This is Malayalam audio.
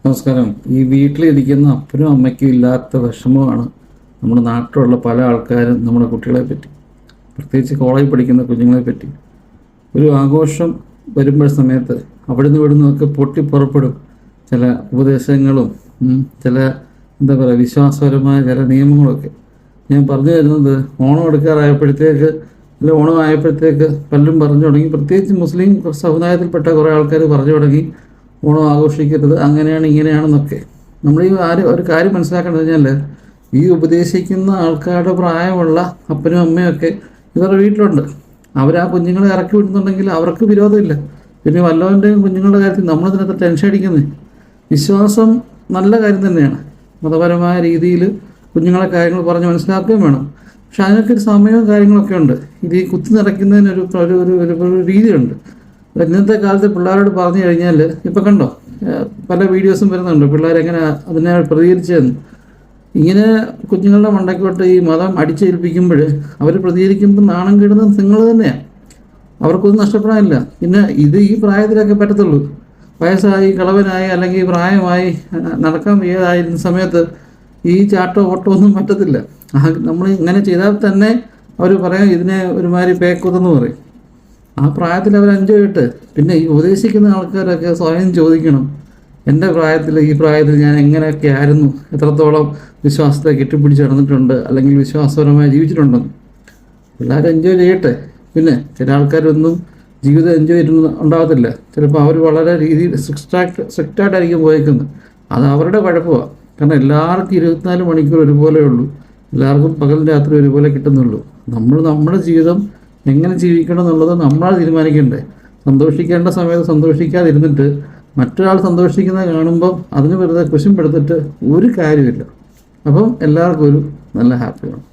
നമസ്കാരം. ഈ വീട്ടിലിരിക്കുന്ന അപ്പനും അമ്മയ്ക്കും ഇല്ലാത്ത വിഷമമാണ് നമ്മുടെ നാട്ടിലുള്ള പല ആൾക്കാരും നമ്മുടെ കുട്ടികളെ പറ്റി, പ്രത്യേകിച്ച് കോളേജിൽ പഠിക്കുന്ന കുഞ്ഞുങ്ങളെ പറ്റി. ഒരു ആഘോഷം വരുമ്പോൾ സമയത്ത് അവിടുന്ന് ഇവിടുന്നൊക്കെ പൊട്ടിപ്പുറപ്പെടും ചില ഉപദേശങ്ങളും ചില വിശ്വാസപരമായ ചില നിയമങ്ങളൊക്കെ. ഞാൻ പറഞ്ഞു തരുന്നത്, ഓണം എടുക്കാറായപ്പോഴത്തേക്ക് അല്ലെ ഓണം ആയപ്പോഴത്തേക്ക് പലരും പറഞ്ഞു തുടങ്ങി, പ്രത്യേകിച്ച് മുസ്ലിം സമുദായത്തിൽപ്പെട്ട കുറേ ആൾക്കാർ പറഞ്ഞു തുടങ്ങി ഓണം ആഘോഷിക്കരുത്, അങ്ങനെയാണ് ഇങ്ങനെയാണെന്നൊക്കെ. നമ്മൾ ഒരു കാര്യം മനസ്സിലാക്കേണ്ടത് കഴിഞ്ഞാൽ, ഈ ഉപദേശിക്കുന്ന ആൾക്കാരുടെ പ്രായമുള്ള അപ്പനും അമ്മയൊക്കെ ഇവരുടെ വീട്ടിലുണ്ട്. അവരാ കുഞ്ഞുങ്ങളെ ഇറക്കി വിടുന്നുണ്ടെങ്കിൽ അവർക്ക് വിരോധമില്ല. പിന്നെ വല്ലവൻ്റെയും കുഞ്ഞുങ്ങളുടെ കാര്യത്തിൽ നമ്മളിതിനകത്ത് ടെൻഷൻ അടിക്കുന്നത്. വിശ്വാസം നല്ല കാര്യം തന്നെയാണ്, മതപരമായ രീതിയിൽ കുഞ്ഞുങ്ങളെ കാര്യങ്ങൾ പറഞ്ഞ് മനസ്സിലാക്കുകയും വേണം. പക്ഷെ അതിനൊക്കെ ഒരു സമയവും കാര്യങ്ങളൊക്കെ ഉണ്ട്. ഇത് ഈ കുത്തി നിറയ്ക്കുന്നതിനൊരു ഒരു രീതിയുണ്ട്. ഇന്നത്തെ കാലത്ത് പിള്ളേരോട് പറഞ്ഞു കഴിഞ്ഞാൽ, ഇപ്പം കണ്ടോ പല വീഡിയോസും വരുന്നുണ്ട് പിള്ളേരെങ്ങനെ അതിനെ പ്രതികരിച്ചതെന്ന്. ഇങ്ങനെ കുഞ്ഞുങ്ങളുടെ മണ്ടയ്ക്കോട്ട് ഈ മതം അടിച്ചേൽപ്പിക്കുമ്പോൾ അവർ പ്രതികരിക്കുമ്പോൾ നാണം കെടുന്നത് നിങ്ങൾ തന്നെയാണ്. അവർക്കൊന്നും നഷ്ടപ്പെടാനില്ല. പിന്നെ ഇത് ഈ പ്രായത്തിലൊക്കെ പറ്റത്തുള്ളൂ. വയസ്സായി കളവനായി അല്ലെങ്കിൽ പ്രായമായി നടക്കാൻ വയ്യാതായിരുന്ന സമയത്ത് ഈ ചാട്ടോ ഓട്ടോ ഒന്നും പറ്റത്തില്ല. നമ്മൾ ഇങ്ങനെ ചെയ്താൽ തന്നെ അവർ പറയാം ഇതിനെ ഒരുമാതിരി പേക്കുതെന്ന് പറയും. ആ പ്രായത്തിൽ അവർ എൻജോയ് ചെയ്തിട്ട്, പിന്നെ ഈ ഉപദേശിക്കുന്ന ആൾക്കാരൊക്കെ സ്വയം ചോദിക്കണം, എൻ്റെ പ്രായത്തിൽ ഈ പ്രായത്തിൽ ഞാൻ എങ്ങനെയൊക്കെ ആയിരുന്നു, എത്രത്തോളം വിശ്വാസത്തെ കെട്ടിപ്പിടിച്ച് നടന്നിട്ടുണ്ട് അല്ലെങ്കിൽ വിശ്വാസപരമായി ജീവിച്ചിട്ടുണ്ടെന്ന്. എല്ലാവരും എൻജോയ് ചെയ്യട്ടെ. പിന്നെ ചില ആൾക്കാരൊന്നും ജീവിതം എൻജോയ് ചെയ്തിട്ട് ഉണ്ടാകത്തില്ല. ചിലപ്പോൾ അവർ വളരെ രീതിയിൽ സ്ട്രിക്റ്റായിട്ടായിരിക്കും പോയേക്കുന്നത്. അത് അവരുടെ കുഴപ്പമാണ്. കാരണം എല്ലാവർക്കും 24 മണിക്കൂർ ഒരുപോലെ ഉള്ളൂ. എല്ലാവർക്കും പകൽ രാത്രി ഒരുപോലെ കിട്ടുന്നുള്ളൂ. നമ്മുടെ ജീവിതം എങ്ങനെ ജീവിക്കണം എന്നുള്ളത് നമ്മളാണ് തീരുമാനിക്കേണ്ടത്. സന്തോഷിക്കേണ്ട സമയത്ത് സന്തോഷിക്കാതിരുന്നിട്ട് മറ്റൊരാൾ സന്തോഷിക്കുന്നത് കാണുമ്പം അതിന് വെറുതെ കുശുമ്പെടുത്തിട്ട് ഒരു കാര്യമില്ല. അപ്പം എല്ലാവർക്കും ഒരു നല്ല ഹാപ്പി വേണം.